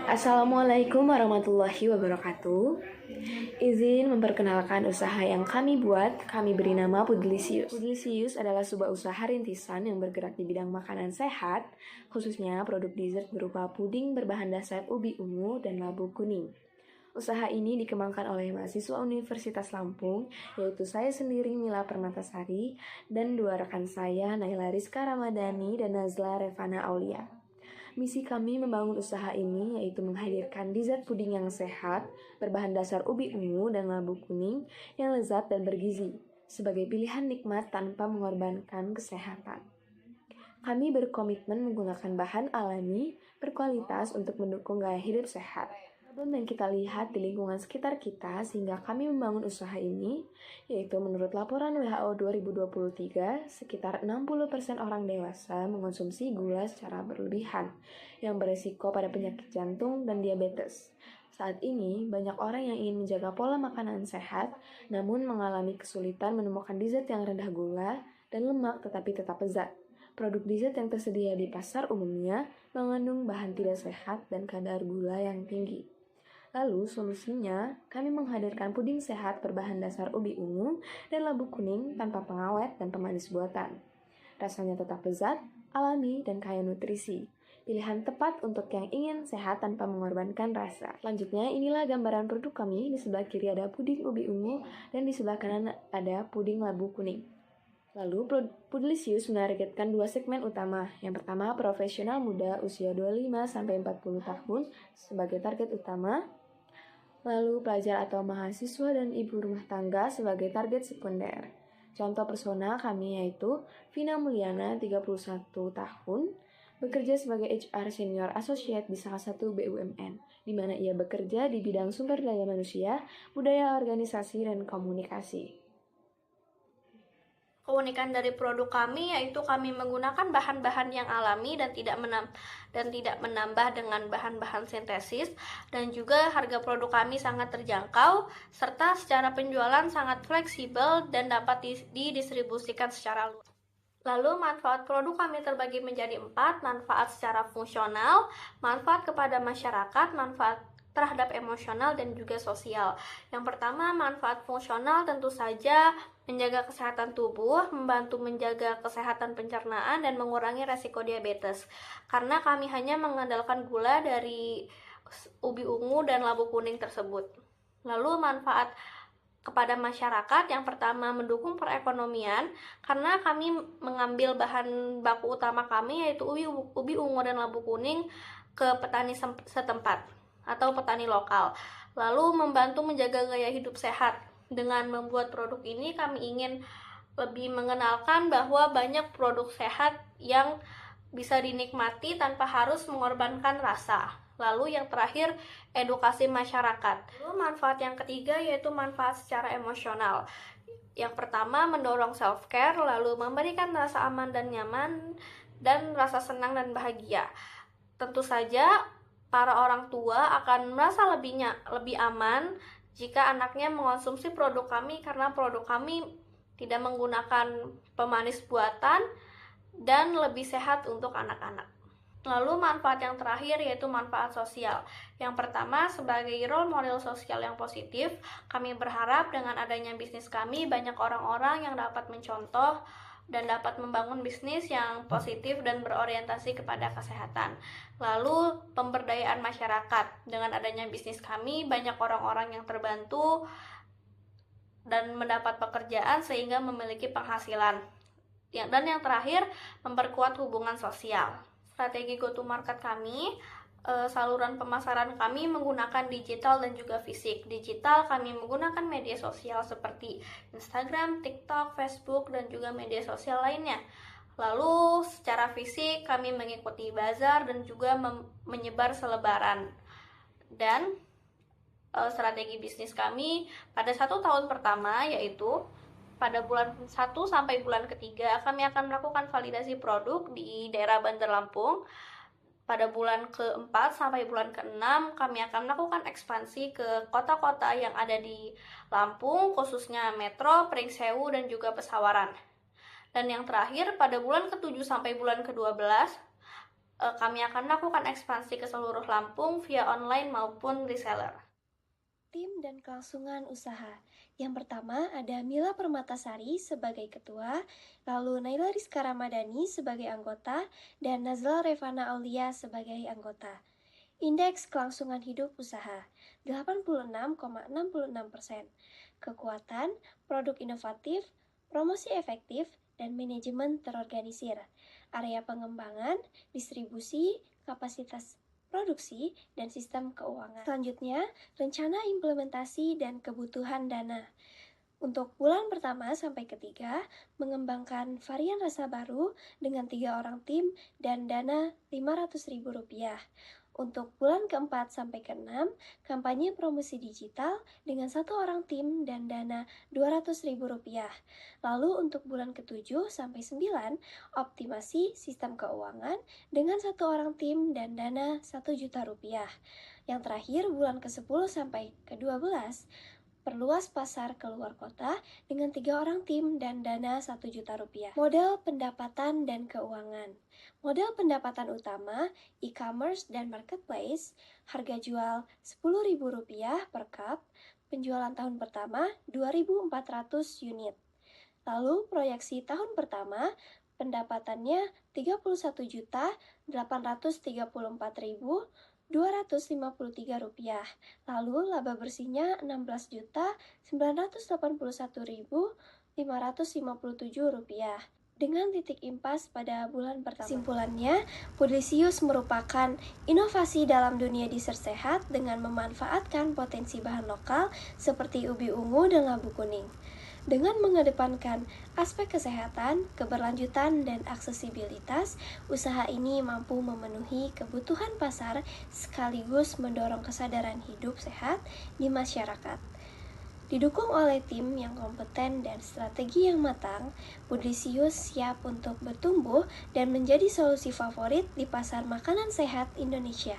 Assalamualaikum warahmatullahi wabarakatuh. Izin memperkenalkan usaha yang kami buat. Kami beri nama Pudlisius. Pudlisius adalah sebuah usaha rintisan yang bergerak di bidang makanan sehat, khususnya produk dessert berupa puding berbahan dasar ubi ungu dan labu kuning. Usaha ini dikembangkan oleh mahasiswa Universitas Lampung, yaitu saya sendiri Mila Permatasari dan dua rekan saya Naila Rizka Ramadhani dan Nazla Revana Aulia. Misi kami membangun usaha ini yaitu menghadirkan dessert puding yang sehat, berbahan dasar ubi ungu dan labu kuning yang lezat dan bergizi, sebagai pilihan nikmat tanpa mengorbankan kesehatan. Kami berkomitmen menggunakan bahan alami, berkualitas untuk mendukung gaya hidup sehat. Problem yang kita lihat di lingkungan sekitar kita sehingga kami membangun usaha ini, yaitu menurut laporan WHO 2023, sekitar 60% orang dewasa mengonsumsi gula secara berlebihan, yang beresiko pada penyakit jantung dan diabetes. Saat ini, banyak orang yang ingin menjaga pola makanan sehat, namun mengalami kesulitan menemukan dessert yang rendah gula dan lemak tetapi tetap lezat. Produk dessert yang tersedia di pasar umumnya mengandung bahan tidak sehat dan kadar gula yang tinggi. Lalu solusinya, kami menghadirkan puding sehat berbahan dasar ubi ungu dan labu kuning tanpa pengawet dan pemanis buatan. Rasanya tetap lezat, alami, dan kaya nutrisi. Pilihan tepat untuk yang ingin sehat tanpa mengorbankan rasa. Selanjutnya, inilah gambaran produk kami. Di sebelah kiri ada puding ubi ungu dan di sebelah kanan ada puding labu kuning. Lalu, Pudlisius menargetkan dua segmen utama. Yang pertama, profesional muda usia 25-40 tahun sebagai target utama. Lalu, pelajar atau mahasiswa dan ibu rumah tangga sebagai target sekunder. Contoh persona kami yaitu Vina Mulyana, 31 tahun, bekerja sebagai HR Senior Associate di salah satu BUMN, di mana ia bekerja di bidang sumber daya manusia, budaya organisasi, dan komunikasi. Keunikan dari produk kami yaitu kami menggunakan bahan-bahan yang alami dan tidak menambah dengan bahan-bahan sintesis, dan juga harga produk kami sangat terjangkau serta secara penjualan sangat fleksibel dan dapat didistribusikan secara luas. Lalu manfaat produk kami terbagi menjadi 4, manfaat secara fungsional, manfaat kepada masyarakat, manfaat terhadap emosional, dan juga sosial. Yang pertama, manfaat fungsional tentu saja menjaga kesehatan tubuh, membantu menjaga kesehatan pencernaan, dan mengurangi resiko diabetes. Karena kami hanya mengandalkan gula dari ubi ungu dan labu kuning tersebut. Lalu manfaat kepada masyarakat, yang pertama mendukung perekonomian karena kami mengambil bahan baku utama kami yaitu ubi ungu dan labu kuning ke petani setempat atau petani lokal. Lalu membantu menjaga gaya hidup sehat. Dengan membuat produk ini kami ingin lebih mengenalkan bahwa banyak produk sehat yang bisa dinikmati tanpa harus mengorbankan rasa. Lalu yang terakhir, edukasi masyarakat. Lalu manfaat yang ketiga yaitu manfaat secara emosional. Yang pertama, mendorong self-care, lalu memberikan rasa aman dan nyaman, dan rasa senang dan bahagia. Tentu saja, para orang tua akan merasa lebih aman jika anaknya mengonsumsi produk kami karena produk kami tidak menggunakan pemanis buatan dan lebih sehat untuk anak-anak. Lalu manfaat yang terakhir yaitu manfaat sosial. Yang pertama, sebagai role model sosial yang positif, kami berharap dengan adanya bisnis kami banyak orang-orang yang dapat mencontoh dan dapat membangun bisnis yang positif dan berorientasi kepada kesehatan. Lalu pemberdayaan masyarakat. Dengan adanya bisnis kami banyak orang-orang yang terbantu dan mendapat pekerjaan sehingga memiliki penghasilan. Dan yang terakhir, memperkuat hubungan sosial. Strategi go-to-market kami, saluran pemasaran kami menggunakan digital dan juga fisik. Digital kami menggunakan media sosial seperti Instagram, TikTok, Facebook, dan juga media sosial lainnya. Lalu secara fisik kami mengikuti bazar dan juga menyebar selebaran. Dan strategi bisnis kami pada 1 tahun pertama yaitu pada bulan 1 sampai bulan ketiga kami akan melakukan validasi produk di daerah Bandar Lampung. Pada bulan ke-4 sampai bulan ke-6 kami akan melakukan ekspansi ke kota-kota yang ada di Lampung, khususnya Metro, Pringsewu, dan juga Pesawaran. Dan yang terakhir pada bulan ke-7 sampai bulan ke-12 Kami akan lakukan ekspansi ke seluruh Lampung via online maupun reseller. Tim dan kelangsungan usaha. Yang pertama ada Mila Permatasari sebagai ketua, lalu Naila Rizka Ramadhani sebagai anggota, dan Nazla Revana Aulia sebagai anggota. Indeks kelangsungan hidup usaha 86,66%. Kekuatan, produk inovatif, promosi efektif, dan manajemen terorganisir. Area pengembangan, distribusi, kapasitas produksi, dan sistem keuangan. Selanjutnya, rencana implementasi dan kebutuhan dana. Untuk bulan pertama sampai ketiga, mengembangkan varian rasa baru dengan 3 orang tim dan dana Rp500.000. Untuk bulan keempat sampai ke-6, kampanye promosi digital dengan 1 orang tim dan dana Rp200.000. Lalu untuk bulan ke-7 sampai 9, optimasi sistem keuangan dengan 1 orang tim dan dana Rp1.000.000. Yang terakhir, bulan ke-10 sampai ke-12, perluas pasar keluar kota dengan 3 orang tim dan dana Rp1.000.000. Model pendapatan dan keuangan. Model pendapatan utama, e-commerce dan marketplace, harga jual Rp10.000 per cup, penjualan tahun pertama 2.400 unit. Lalu proyeksi tahun pertama, pendapatannya Rp31.834.253. Lalu laba bersihnya Rp16.981.557. Dengan titik impas pada bulan pertama. Kesimpulannya, Pudlisius merupakan inovasi dalam dunia dessert sehat dengan memanfaatkan potensi bahan lokal seperti ubi ungu dan labu kuning. Dengan mengedepankan aspek kesehatan, keberlanjutan, dan aksesibilitas, usaha ini mampu memenuhi kebutuhan pasar sekaligus mendorong kesadaran hidup sehat di masyarakat. Didukung oleh tim yang kompeten dan strategi yang matang, Pudlisius siap untuk bertumbuh dan menjadi solusi favorit di pasar makanan sehat Indonesia.